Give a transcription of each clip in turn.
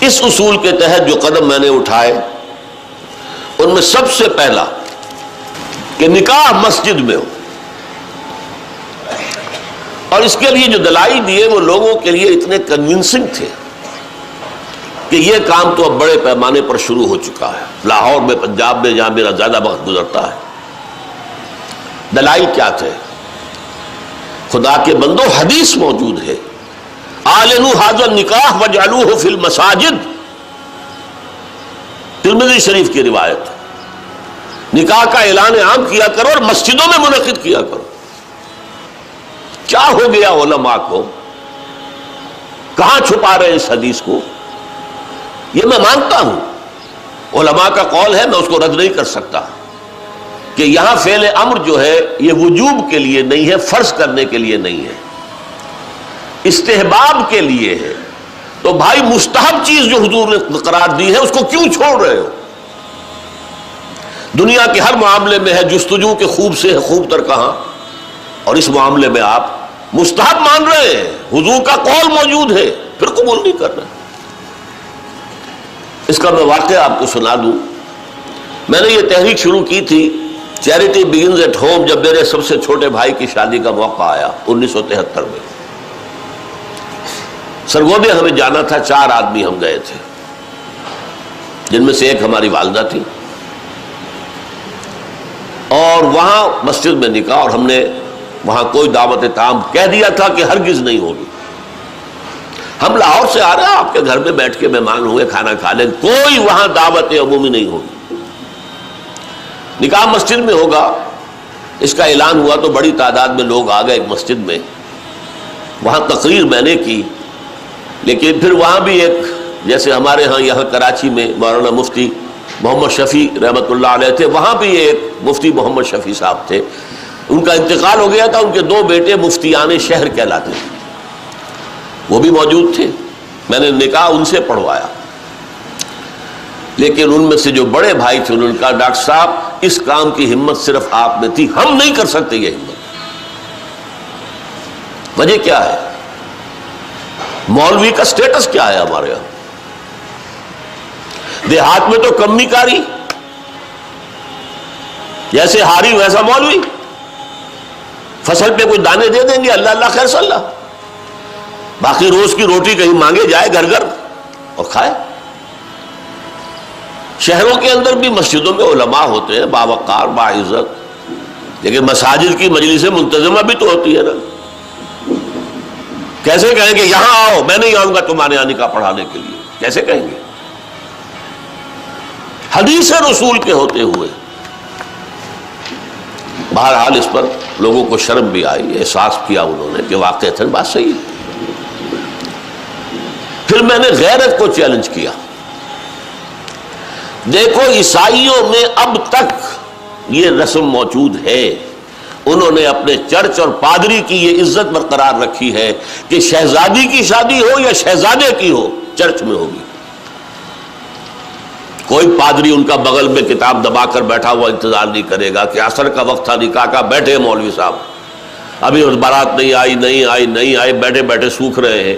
اس اصول کے تحت جو قدم میں نے اٹھائے ان میں سب سے پہلا کہ نکاح مسجد میں ہو، اور اس کے لیے جو دلائل دیے وہ لوگوں کے لیے اتنے کنونسنگ تھے کہ یہ کام تو اب بڑے پیمانے پر شروع ہو چکا ہے، لاہور میں، پنجاب میں، جہاں میرا زیادہ وقت گزرتا ہے۔ دلائل کیا تھے؟ خدا کے بندو، حدیث موجود ہے، اعلنوا ھذا النکاح واجعلوہ فی المساجد، ترمذی شریف کی روایت۔ نکاح کا اعلان عام کیا کرو اور مسجدوں میں منعقد کیا کرو۔ کیا ہو گیا علماء کو؟ کہاں چھپا رہے اس حدیث کو؟ یہ میں مانتا ہوں، علماء کا قول ہے، میں اس کو رد نہیں کر سکتا کہ یہاں فعل امر جو ہے یہ وجوب کے لیے نہیں ہے، فرض کرنے کے لیے نہیں ہے، استحباب کے لیے ہے۔ تو بھائی مستحب چیز جو حضور نے قرار دی ہے اس کو کیوں چھوڑ رہے ہو؟ دنیا کے ہر معاملے میں ہے جستجو کے خوب سے ہے خوب تر کہاں، اور اس معاملے میں آپ مستحب مان رہے ہیں، حضور کا قول موجود ہے، پھر قبول نہیں کر رہے۔ اس کا میں واقعہ آپ کو سنا دوں۔ میں نے یہ تحریک شروع کی تھی، چیریٹی بگنز ایٹ ہوم، جب میرے سب سے چھوٹے بھائی کی شادی کا موقع آیا 1973 میں۔ سرگودے ہمیں جانا تھا، 4 آدمی ہم گئے تھے، جن میں سے ایک ہماری والدہ تھی، اور وہاں مسجد میں نکاح، اور ہم نے وہاں کوئی دعوت تام کہہ دیا تھا کہ ہرگز نہیں ہوگی۔ ہم لاہور سے آ رہے ہیں، آپ کے گھر میں بیٹھ کے مہمان ہوئے، کھانا کھا لیں، کوئی وہاں دعوت عمومی نہیں ہوگی، نکاح مسجد میں ہوگا۔ اس کا اعلان ہوا تو بڑی تعداد میں لوگ آ گئے ایک مسجد میں، وہاں تقریر میں نے کی، لیکن پھر وہاں بھی ایک، جیسے ہمارے ہاں یہاں کراچی میں مولانا مفتی محمد شفیع رحمۃ اللہ علیہ تھے، وہاں بھی ایک مفتی محمد شفیع صاحب تھے، ان کا انتقال ہو گیا تھا، ان کے 2 بیٹے مفتیان شہر کہلاتے تھے، وہ بھی موجود تھے، میں نے نکاح ان سے پڑھوایا۔ لیکن ان میں سے جو بڑے بھائی تھے انہوں نے کہا ڈاکٹر صاحب اس کام کی ہمت صرف آپ میں تھی، ہم نہیں کر سکتے یہ ہمت۔ وجہ کیا ہے؟ مولوی کا سٹیٹس کیا ہے ہمارے یہاں؟ دیہات میں تو کمی کاری، جیسے ہاری ویسا مولوی، فصل پہ کوئی دانے دے دیں گے، اللہ اللہ خیر صلی اللہ، باقی روز کی روٹی کہیں مانگے جائے گھر گھر اور کھائے۔ شہروں کے اندر بھی مسجدوں میں علماء ہوتے ہیں باوقار باعزت، لیکن مساجد کی مجلس منتظمہ بھی تو ہوتی ہے نا۔ کیسے کہیں گے یہاں آؤ، میں نہیں آؤں گا تمہارے یہاں نکاح پڑھانے کے لیے؟ کیسے کہیں گے؟ حدیث رسول کے ہوتے ہوئے۔ بہرحال اس پر لوگوں کو شرم بھی آئی، احساس کیا انہوں نے کہ واقعتاً بات صحیح ہے۔ پھر میں نے غیرت کو چیلنج کیا۔ دیکھو عیسائیوں میں اب تک یہ رسم موجود ہے، انہوں نے اپنے چرچ اور پادری کی یہ عزت برقرار رکھی ہے کہ شہزادی کی شادی ہو یا شہزادے کی ہو چرچ میں ہوگی۔ کوئی پادری ان کا بغل میں کتاب دبا کر بیٹھا ہوا انتظار نہیں کرے گا کہ عصر کا وقت تھا نکاح کا، بیٹھے مولوی صاحب ابھی بارات نہیں آئی، بیٹھے بیٹھے سوکھ رہے ہیں۔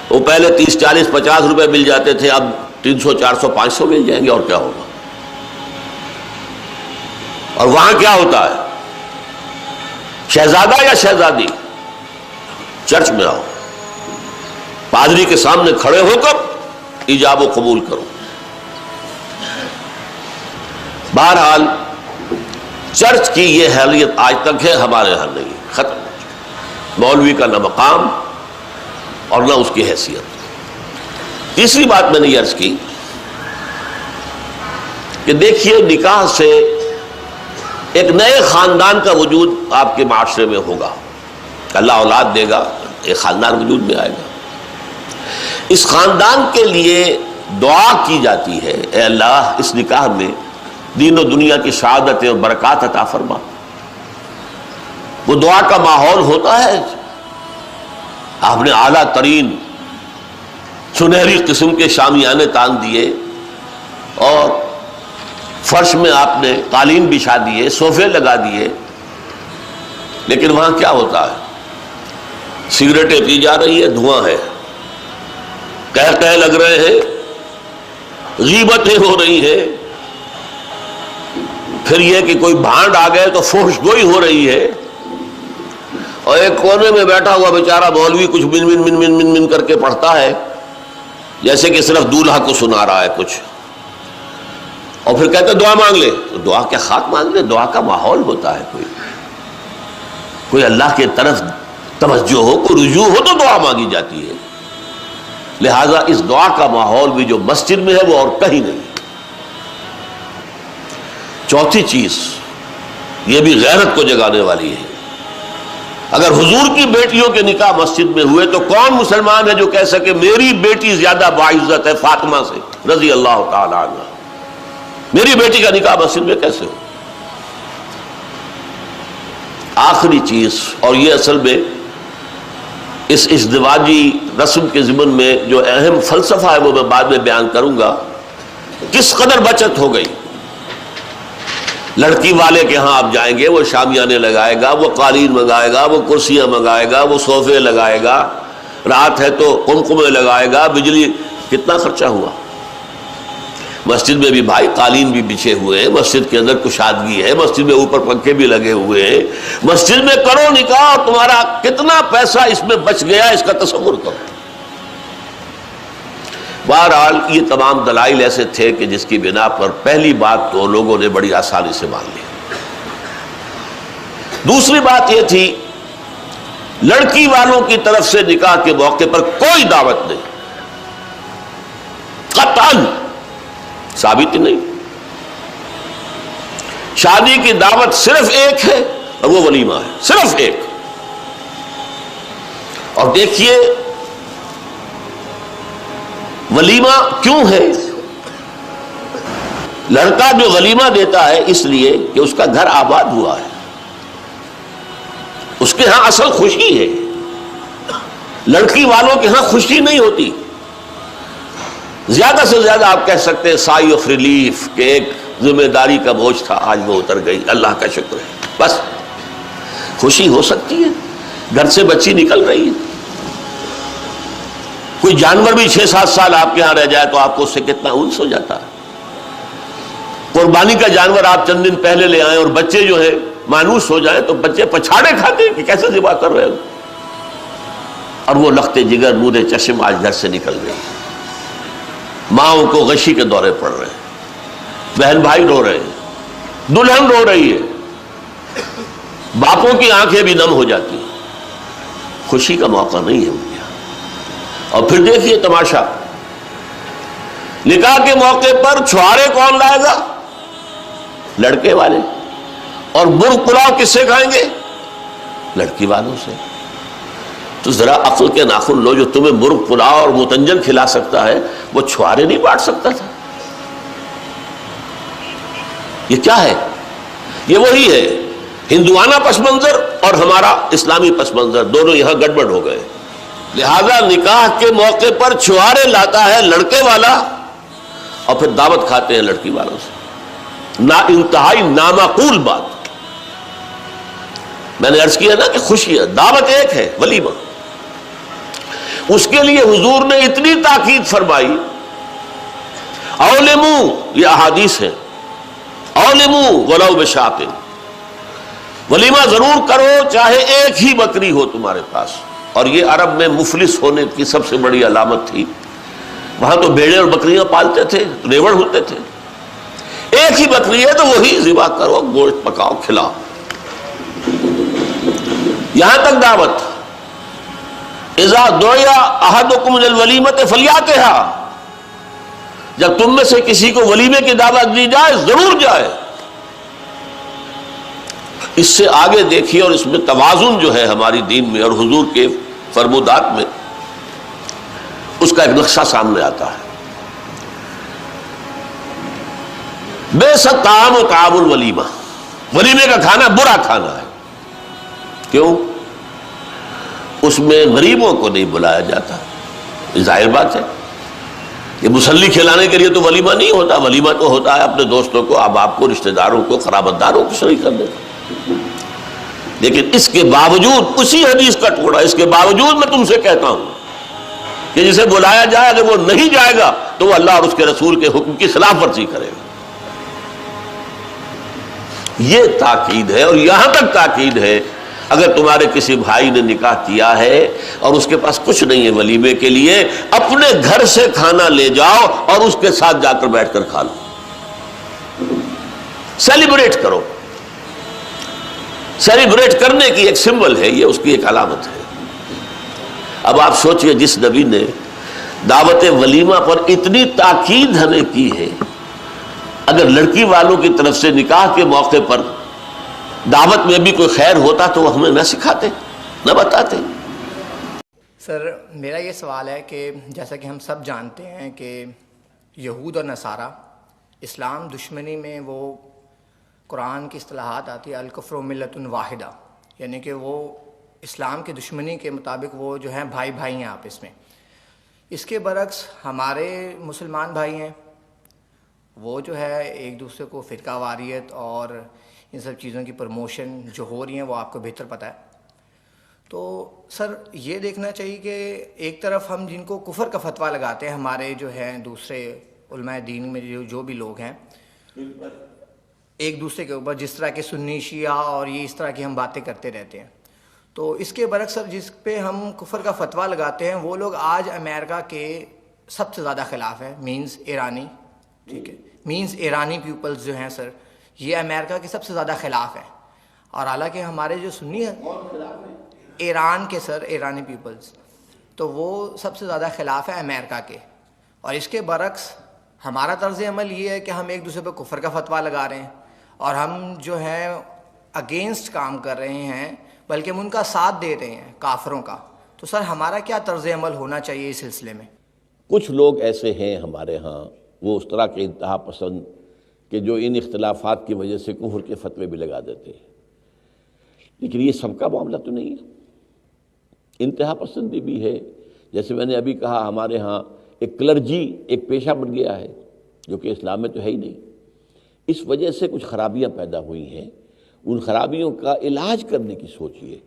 وہ پہلے 30 40 50 روپے مل جاتے تھے، اب 300 400 500 مل جائیں گے، اور کیا ہوگا؟ اور وہاں کیا ہوتا ہے؟ شہزادہ یا شہزادی چرچ میں آؤ، پادری کے سامنے کھڑے ہو کر ایجاب و قبول کرو۔ بہرحال چرچ کی یہ حیثیت آج تک ہے، ہمارے یہاں نہیں، ختم ہو چکی۔ مولوی کا نہ مقام اور نہ اس کی حیثیت۔ تیسری بات میں نے یہ عرض کی کہ دیکھیے نکاح سے ایک نئے خاندان کا وجود آپ کے معاشرے میں ہوگا، اللہ اولاد دے گا، ایک خاندان وجود میں آئے گا۔ اس خاندان کے لیے دعا کی جاتی ہے، اے اللہ اس نکاح میں دین و دنیا کی سعادتیں اور برکات عطا فرما۔ وہ دعا کا ماحول ہوتا ہے، آپ نے اعلیٰ ترین سنہری قسم کے شامیانے تان دیے، اور فرش میں آپ نے قالین بچھا دیے، صوفے لگا دیے، لیکن وہاں کیا ہوتا ہے؟ سگریٹیں پی جا رہی ہے، دھواں ہے، کہہ لگ رہے ہیں، غیبتیں ہو رہی ہیں، پھر یہ کہ کوئی بھانڈ آ گئے تو فحش گوئی ہو رہی ہے، اور ایک کونے میں بیٹھا ہوا بیچارہ مولوی کچھ من من من من من من کر کے پڑھتا ہے جیسے کہ صرف دولہا کو سنا رہا ہے کچھ، اور پھر کہتے دعا مانگ لے. تو دعا کیا خاک مانگ لے؟ دعا کا ماحول ہوتا ہے، کوئی اللہ کی طرف توجہ ہو، کوئی رجوع ہو تو دعا مانگی جاتی ہے. لہذا اس دعا کا ماحول بھی جو مسجد میں ہے وہ اور کہیں نہیں. چوتھی چیز یہ بھی غیرت کو جگانے والی ہے. اگر حضور کی بیٹیوں کے نکاح مسجد میں ہوئے تو کون مسلمان ہے جو کہہ سکے میری بیٹی زیادہ باعزت ہے فاطمہ سے رضی اللہ تعالی عنہ؟ میری بیٹی کا نکاح مسجد میں کیسے ہو؟ آخری چیز، اور یہ اصل میں اس ازدواجی رسم کے ضمن میں جو اہم فلسفہ ہے وہ میں بعد میں بیان کروں گا. کس قدر بچت ہو گئی. لڑکی والے کے ہاں آپ جائیں گے، وہ شامیانے لگائے گا، وہ قالین منگائے گا، وہ کرسیاں منگائے گا، وہ صوفے لگائے گا، رات ہے تو قمقمے لگائے گا، بجلی. کتنا خرچہ ہوا. مسجد میں بھی بھائی قالین بھی بچھے ہوئے ہیں، مسجد کے اندر کشادگی ہے، مسجد میں اوپر پنکھے بھی لگے ہوئے ہیں. مسجد میں کرو نکاح اور تمہارا کتنا پیسہ اس میں بچ گیا اس کا تصور کرو. بہرحال یہ تمام دلائل ایسے تھے کہ جس کی بنا پر پہلی بات تو لوگوں نے بڑی آسانی سے مان لی. دوسری بات یہ تھی لڑکی والوں کی طرف سے نکاح کے موقع پر کوئی دعوت نہیں، قطعاً ثابت ہی نہیں. شادی کی دعوت صرف ایک ہے اور وہ ولیمہ ہے، صرف ایک. اور دیکھیے ولیمہ کیوں ہے. لڑکا جو ولیمہ دیتا ہے اس لیے کہ اس کا گھر آباد ہوا ہے، اس کے ہاں اصل خوشی ہے. لڑکی والوں کے ہاں خوشی نہیں ہوتی. زیادہ سے زیادہ آپ کہہ سکتے ہیں سائی آف ریلیف کہ ایک ذمہ داری کا بوجھ تھا آج وہ اتر گئی، اللہ کا شکر ہے. بس خوشی ہو سکتی ہے، گھر سے بچی نکل رہی ہے. کوئی جانور بھی 6-7 سال آپ کے ہاں رہ جائے تو آپ کو اس سے کتنا انس ہو جاتا ہے. قربانی کا جانور آپ چند دن پہلے لے آئیں اور بچے جو ہے مانوس ہو جائیں تو بچے پچھاڑے کھاتے ہیں کہ کیسے ذبح کر رہے ہو. اور وہ لخت جگر نور چشم آج گھر سے نکل گئی. ماؤں کو غشی کے دورے پڑ رہے ہیں، بہن بھائی رو رہے ہیں، دلہن رو رہی ہے، باپوں کی آنکھیں بھی نم ہو جاتی ہیں. خوشی کا موقع نہیں ہے ان کے یہاں. اور پھر دیکھیے تماشا، نکاح کے موقع پر چھوارے کون لائے گا؟ لڑکے والے. اور مرغ پلاؤ کس سے کھائیں گے؟ لڑکی والوں سے. تو ذرا عقل کے ناخن لو، جو تمہیں مرغ پلاؤ اور متنجن کھلا سکتا ہے وہ چھوارے نہیں بانٹ سکتا تھا. یہ کیا ہے؟ یہ وہی ہے ہندوانہ پس منظر اور ہمارا اسلامی پس منظر، دونوں یہاں گڑبڑ ہو گئے. لہذا نکاح کے موقع پر چھوارے لاتا ہے لڑکے والا اور پھر دعوت کھاتے ہیں لڑکی والوں سے. نا انتہائی نامعقول بات. میں نے عرض کیا نا کہ خوشی ہے، دعوت ایک ہے ولیمہ. اس کے لیے حضور نے اتنی تاکید فرمائی. اولمو، یہ احادیث ہے، اولمو ولو بشاۃ، ولیمہ ضرور کرو چاہے ایک ہی بکری ہو تمہارے پاس. اور یہ عرب میں مفلس ہونے کی سب سے بڑی علامت تھی. وہاں تو بھیڑیں اور بکریاں پالتے تھے، ریوڑ ہوتے تھے. ایک ہی بکری ہے تو وہی ذبح کرو، گوشت پکاؤ، کھلاؤ. یہاں تک دعوت اذا دعی احدکم للولیمۃ فلیاتھا، جب تم میں سے کسی کو ولیمے کی دعوت دی جائے ضرور جائے. اس سے آگے دیکھیے، اور اس میں توازن جو ہے ہماری دین میں اور حضور کے فرمودات میں، اس کا ایک نقشہ سامنے آتا ہے. بئس الطعام طعام الولیمہ، ولیمے کا کھانا برا کھانا ہے. کیوں؟ اس میں غریبوں کو نہیں بلایا جاتا. ظاہر بات ہے کہ مسلی کھلانے کے لیے تو ولیمہ نہیں ہوتا. ولیمہ تو ہوتا ہے اپنے دوستوں کو، احباب کو، رشتہ داروں کو، قرابت داروں کو شریک کرنے کا. لیکن اس کے باوجود، اسی حدیث کا ٹکڑا، اس کے باوجود میں تم سے کہتا ہوں کہ جسے بلایا جائے اگر وہ نہیں جائے گا تو وہ اللہ اور اس کے رسول کے حکم کی خلاف ورزی کرے گا. یہ تاکید ہے، اور یہاں تک تاکید ہے اگر تمہارے کسی بھائی نے نکاح کیا ہے اور اس کے پاس کچھ نہیں ہے ولیمے کے لیے، اپنے گھر سے کھانا لے جاؤ اور اس کے ساتھ جا کر بیٹھ کر کھا لو، سیلیبریٹ کرو. سیلیبریٹ کرنے کی ایک سمبل ہے، یہ اس کی ایک علامت ہے. اب آپ سوچئے جس نبی نے دعوت ولیمہ پر اتنی تاکید ہمیں کی ہے، اگر لڑکی والوں کی طرف سے نکاح کے موقع پر دعوت میں بھی کوئی خیر ہوتا تو وہ ہمیں نہ سکھاتے، نہ بتاتے. سر میرا یہ سوال ہے کہ جیسا کہ ہم سب جانتے ہیں کہ یہود اور نصارہ اسلام دشمنی میں وہ قرآن کی اصطلاحات آتی ہے الکفر ملت واحدہ، یعنی کہ وہ اسلام کی دشمنی کے مطابق وہ جو ہیں بھائی بھائی ہیں آپس میں. اس کے برعکس ہمارے مسلمان بھائی ہیں، وہ جو ہے ایک دوسرے کو فرقہ واریت اور ان سب چیزوں کی پروموشن جو ہو رہی ہیں وہ آپ کو بہتر پتہ ہے. تو سر یہ دیکھنا چاہیے کہ ایک طرف ہم جن کو کفر کا فتویٰ لگاتے ہیں، ہمارے جو ہیں دوسرے علماء دین میں جو بھی لوگ ہیں، ایک دوسرے کے اوپر جس طرح کے سنی شیعہ اور یہ اس طرح کی ہم باتیں کرتے رہتے ہیں، تو اس کے برعکس سر جس پہ ہم کفر کا فتویٰ لگاتے ہیں وہ لوگ آج امریکہ کے سب سے زیادہ خلاف ہیں، مینز ایرانی، ٹھیک ہے، مینز ایرانی پیپلز جو ہیں سر یہ امریکہ کے سب سے زیادہ خلاف ہیں. اور حالانکہ ہمارے جو سنی ہیں ایران کے سر ایرانی پیپلز، تو وہ سب سے زیادہ خلاف ہے امریکہ کے. اور اس کے برعکس ہمارا طرز عمل یہ ہے کہ ہم ایک دوسرے پہ کفر کا فتویٰ لگا رہے ہیں اور ہم جو ہے اگینسٹ کام کر رہے ہیں، بلکہ ہم ان کا ساتھ دے رہے ہیں کافروں کا. تو سر ہمارا کیا طرز عمل ہونا چاہیے اس سلسلے میں؟ کچھ لوگ ایسے ہیں ہمارے ہاں، وہ اس طرح کے انتہا پسند کہ جو ان اختلافات کی وجہ سے کفر کے فتوے بھی لگا دیتے ہیں. لیکن یہ سب کا معاملہ تو نہیں ہے، انتہا پسندی بھی ہے. جیسے میں نے ابھی کہا ہمارے ہاں ایک کلرجی ایک پیشہ بن گیا ہے جو کہ اسلام میں تو ہے ہی نہیں. اس وجہ سے کچھ خرابیاں پیدا ہوئی ہیں، ان خرابیوں کا علاج کرنے کی سوچیے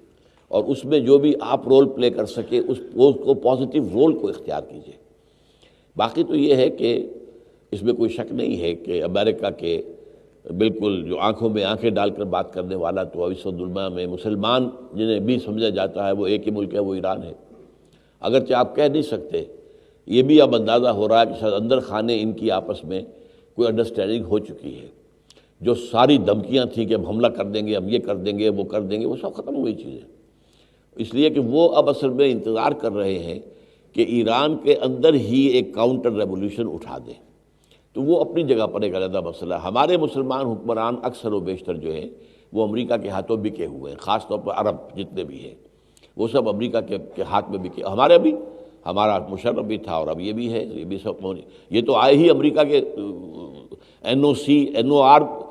اور اس میں جو بھی آپ رول پلے کر سکے اس کو پازیٹیو رول کو اختیار کیجیے. باقی تو یہ ہے کہ اس میں کوئی شک نہیں ہے کہ امریکہ کے بالکل جو آنکھوں میں آنکھیں ڈال کر بات کرنے والا تو اس دنیا میں مسلمان جنہیں بھی سمجھا جاتا ہے وہ ایک ہی ملک ہے، وہ ایران ہے. اگرچہ آپ کہہ نہیں سکتے، یہ بھی اب اندازہ ہو رہا ہے کہ شاید اندر خانے ان کی آپس میں کوئی انڈرسٹینڈنگ ہو چکی ہے. جو ساری دھمکیاں تھیں کہ اب حملہ کر دیں گے، اب یہ کر دیں گے، وہ کر دیں گے، وہ سب ختم ہوئی چیزیں. اس لیے کہ وہ اب اصل میں انتظار کر رہے ہیں کہ ایران کے اندر ہی ایک کاؤنٹر ریولوشن اٹھا دیں. تو وہ اپنی جگہ پر ایک علیحدہ مسئلہ ہے. ہمارے مسلمان حکمران اکثر و بیشتر جو ہیں وہ امریکہ کے ہاتھوں بکے ہوئے ہیں، خاص طور پر عرب جتنے بھی ہیں وہ سب امریکہ کے ہاتھ میں بکے. ہمارے بھی ہمارا مشرف بھی تھا اور اب یہ بھی ہے، یہ بھی سب یہ تو آئے ہی امریکہ کے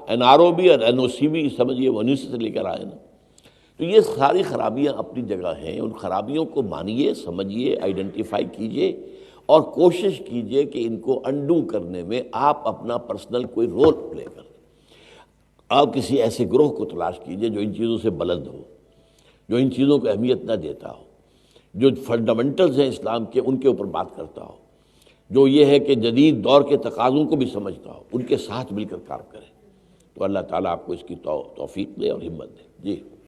NRO بھی اور NOC بھی سمجھیے وہ انیس سے لے کر آئے نا. تو یہ ساری خرابیاں اپنی جگہ ہیں، ان خرابیوں کو مانیے، سمجھیے، آئیڈینٹیفائی کیجیے اور کوشش کیجیے کہ ان کو انڈو کرنے میں آپ اپنا پرسنل کوئی رول پلے کریں. آپ کسی ایسے گروہ کو تلاش کیجیے جو ان چیزوں سے بلند ہو، جو ان چیزوں کو اہمیت نہ دیتا ہو، جو فنڈامنٹلز ہیں اسلام کے ان کے اوپر بات کرتا ہو، جو یہ ہے کہ جدید دور کے تقاضوں کو بھی سمجھتا ہو، ان کے ساتھ مل کر کام کریں. تو اللہ تعالیٰ آپ کو اس کی توفیق دے اور ہمت دے. جی